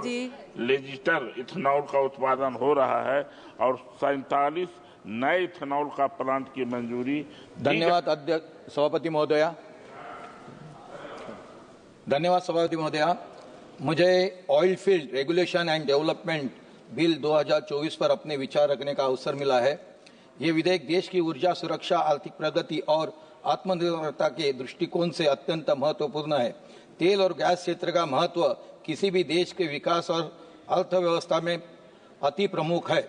Litre ethanol का उत्पादन हो रहा है और 47 नए इथेनॉल का प्लांट की मंजूरी। धन्यवाद अध्यक्ष सभापति महोदया। धन्यवाद सभापति महोदया। मुझे oil field regulation and development bill 2024 पर अपने विचार रखने का अवसर मिला है। ये विधेयक देश की ऊर्जा सुरक्षा, आर्थिक प्रगति और आत्मनिर्भरता के दृष्टिकोण से अत्यंत महत्वपूर्ण है। तेल और गैस क्षेत्र का महत्व किसी भी देश के विकास और अर्थव्यवस्था में अति प्रमुख है।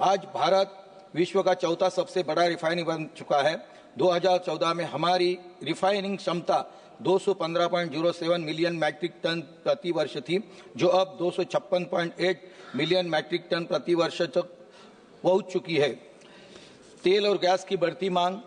आज भारत विश्व का चौथा सबसे बड़ा रिफाइनरी बन चुका है। 2014 में हमारी रिफाइनिंग क्षमता 215.07 मिलियन मैट्रिक टन प्रति वर्ष थी, जो अब 256.8 मिलियन मैट्रिक टन प्रति वर्ष तक पहुंच चुकी है। तेल और गैस की बढ़ती मांग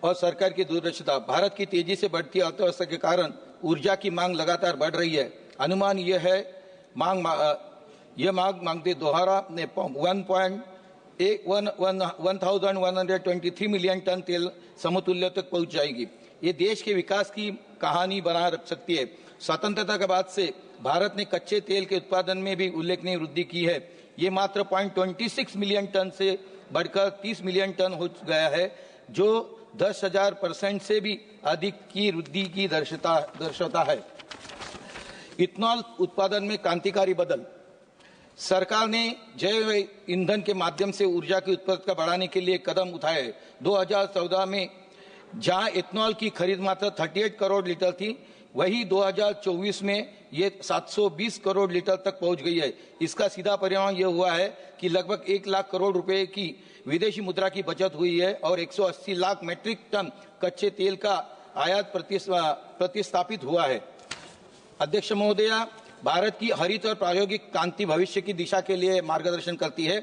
और सरकार की दूरदर्शिता, भारत की तेजी से बढ़ती अर्थव्यवस्था के कारण ऊर्जा की मांग लगातार बढ़ रही है। अनुमान यह है मांगते दोहरा ने 1123 मिलियन टन तेल समतुल्य तक पहुंच जाएगी। ये देश के विकास की कहानी बना रख सकती है। स्वतंत्रता के बाद से भारत ने कच्चे तेल के उत्पादन में भी उल्लेखनीय वृद्धि की है। ये मात्र 0.26 मिलियन टन से बढ़कर 30 मिलियन टन हो गया है, जो 10,000% से भी अधिक की वृद्धि की दर्शाता है। इथेनॉल उत्पादन में क्रांतिकारी बदल, सरकार ने जैव ईंधन के माध्यम से ऊर्जा की उत्पादकता बढ़ाने के लिए कदम उठाए। 2014 में जहां इथेनॉल की खरीद मात्र 38 करोड़ लीटर थी, वही 2024 में ये 720 करोड़ लीटर तक पहुंच गई है। इसका सीधा परिणाम यह हुआ है कि लगभग 1 लाख करोड़ रुपए की विदेशी मुद्रा की बचत हुई है और 180 लाख मीट्रिक टन कच्चे तेल का आयात प्रतिस्थापित हुआ है। अध्यक्ष महोदया, भारत की हरित और प्रायोगिक क्रांति भविष्य की दिशा के लिए मार्गदर्शन करती है।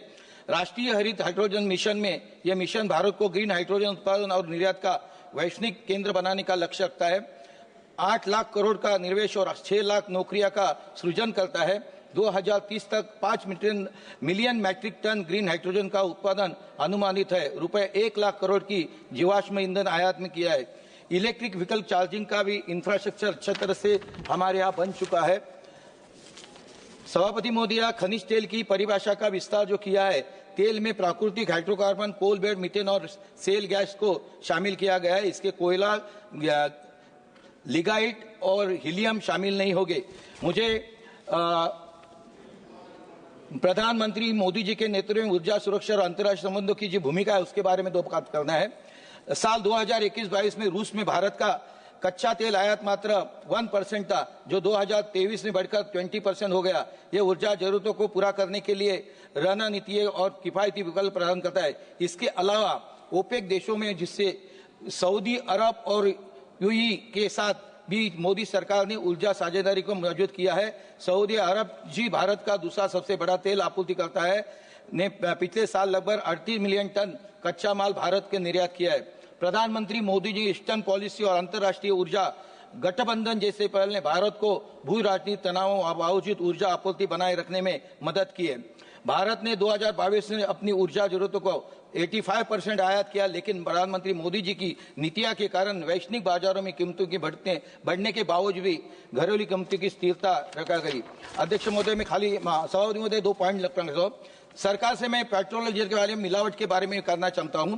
राष्ट्रीय हरित हाइड्रोजन मिशन में यह मिशन भारत को ग्रीन हाइड्रोजन उत्पादन और निर्यात का वैश्विक केंद्र बनाने का लक्ष्य रखता है। 8 लाख करोड़ का निवेश और 6 लाख नौकरियों का सृजन करता है। 2030 तक 5 million metric ton green hydrogen का उत्पादन अनुमानित है। रुपए 1 लाख करोड़ की जीवाश्म ईंधन आयात में किया है। इलेक्ट्रिक व्हीकल चार्जिंग का भी इंफ्रास्ट्रक्चर अच्छी तरह से हमारे यहाँ बन चुका है। सभापति महोदया, खनिज तेल की परिभाषा का विस्तार जो किया है, तेल में प्राकृतिक हाइड्रोकार्बन, कोल बेड मीथेन और सेल गैस को शामिल किया गया है। इसके कोयला, लिगाइट और हीलियम शामिल नहीं होंगे। मुझे प्रधानमंत्री मोदी जी के नेतृत्व में ऊर्जा सुरक्षा और अंतर्राष्ट्रीय संबंधों की जो भूमिका है उसके बारे में 2 बात करना है। साल 2021-22 में रूस में भारत का कच्चा तेल आयात मात्र 1% था, जो 2023 में बढ़कर 20% हो गया। यह ऊर्जा जरूरतों को पूरा करने के लिए रणनीतिय और किफायती विकल्प प्रदान करता है। इसके अलावा ओपेक देशों में, जिससे सऊदी अरब और यूएई के साथ भी मोदी सरकार ने ऊर्जा साझेदारी को मौजूद किया है। सऊदी अरब जी भारत का दूसरा सबसे बड़ा तेल आपूर्तिकर्ता है, ने पिछले साल लगभग 38 मिलियन टन कच्चा माल भारत के निर्यात किया है। प्रधानमंत्री मोदी जी ईस्टर्न पॉलिसी और अंतर्राष्ट्रीय ऊर्जा गठबंधन जैसे पहल ने भारत को भू राजनीतिक तनावों और बावजूद ऊर्जा आपूर्ति बनाए रखने में मदद की है। भारत ने 2022 में अपनी ऊर्जा जरूरतों को 85% आयात किया, लेकिन प्रधानमंत्री मोदी जी की नीतियों के कारण वैश्विक बाजारों में कीमतों की बढ़ने के बावजूद भी घरेलू कीमतों की स्थिरता रखा गई। अध्यक्ष महोदय, मैं खाली सभापति महोदय 2 पॉइंट रखना। सरकार से मैं पेट्रोल और डीजल के बारे में, मिलावट के बारे में करना चाहता हूं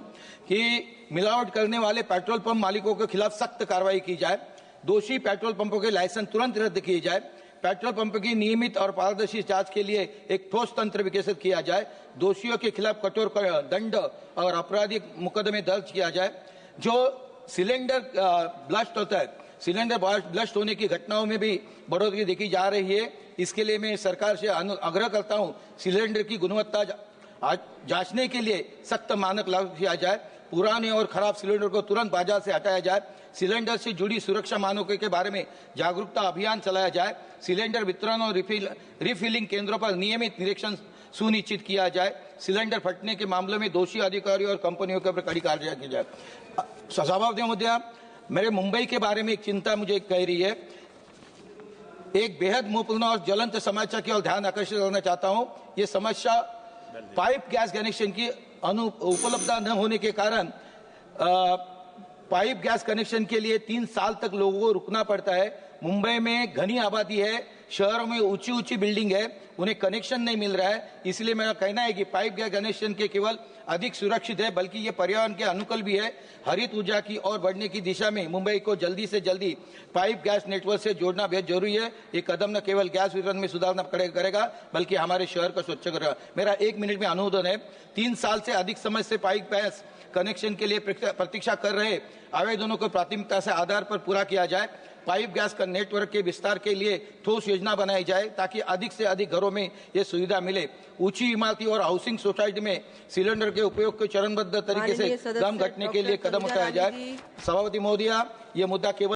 कि मिलावट करने वाले पेट्रोल पंप मालिकों के खिलाफ सख्त कार्रवाई की जाए। दोषी पेट्रोल पंपों के लाइसेंस तुरंत रद्द किए जाए। पेट्रोल पंप की नियमित और पारदर्शी जांच के लिए एक ठोस तंत्र विकसित किया जाए। दोषियों के खिलाफ कठोर दंड और आपराधिक मुकदमे दर्ज किया जाए। जो सिलेंडर ब्लास्ट होता है, सिलेंडर ब्लास्ट होने की घटनाओं में भी बढ़ोतरी देखी जा रही है। इसके लिए मैं सरकार से आग्रह करता हूं, सिलेंडर की गुणवत्ता जांचने के लिए सख्त मानक लागू किया जाए। पुराने और खराब सिलेंडर को तुरंत बाजार से हटाया जाए। सिलेंडर से जुड़ी सुरक्षा मानकों के बारे में जागरूकता अभियान चलाया जाए। सिलेंडर वितरण और रिफिलिंग केंद्रों पर नियमित निरीक्षण सुनिश्चित किया जाए। सिलेंडर फटने के मामलों में दोषी अधिकारियों और कंपनियों के ऊपर कड़ी कार्रवाई की जाए। सभापति महोदया, मेरे मुंबई के बारे में एक चिंता मुझे कह रही है। एक बेहद महत्वपूर्ण और ज्वलंत समस्या की ओर ध्यान आकर्षित करना चाहता हूं। ये समस्या पाइप गैस कनेक्शन की उपलब्धता न होने के कारण पाइप गैस कनेक्शन के लिए 3 साल तक लोगों को रुकना पड़ता है। मुंबई में घनी आबादी है, शहरों में ऊंची ऊंची बिल्डिंग है, उन्हें कनेक्शन नहीं मिल रहा है। इसलिए मेरा कहना है कि पाइप गैस कनेक्शन के केवल अधिक सुरक्षित है, बल्कि ये पर्यावरण के अनुकूल भी है। हरित ऊर्जा की ओर बढ़ने की दिशा में मुंबई को जल्दी से जल्दी पाइप गैस नेटवर्क से जोड़ना बेहद जरूरी है। ये कदम न केवल गैस वितरण में सुधार करेगा, बल्कि हमारे शहर को स्वच्छ करेगा। मेरा 1 मिनट में अनुरोधन है, 3 साल से अधिक समय से पाइप गैस कनेक्शन के लिए प्रतीक्षा कर रहे आवेदनों को प्राथमिकता से आधार पर पूरा किया जाए। पाइप गैस का नेटवर्क के विस्तार के लिए ठोस योजना बनाई जाए, ताकि अधिक से अधिक घरों में ये सुविधा मिले। ऊंची इमारती और हाउसिंग सोसाइटी में सिलेंडर के उपयोग को चरणबद्ध तरीके से कम घटने के लिए कदम उठाया जाए। सभापति महोदया, ये मुद्दा केवल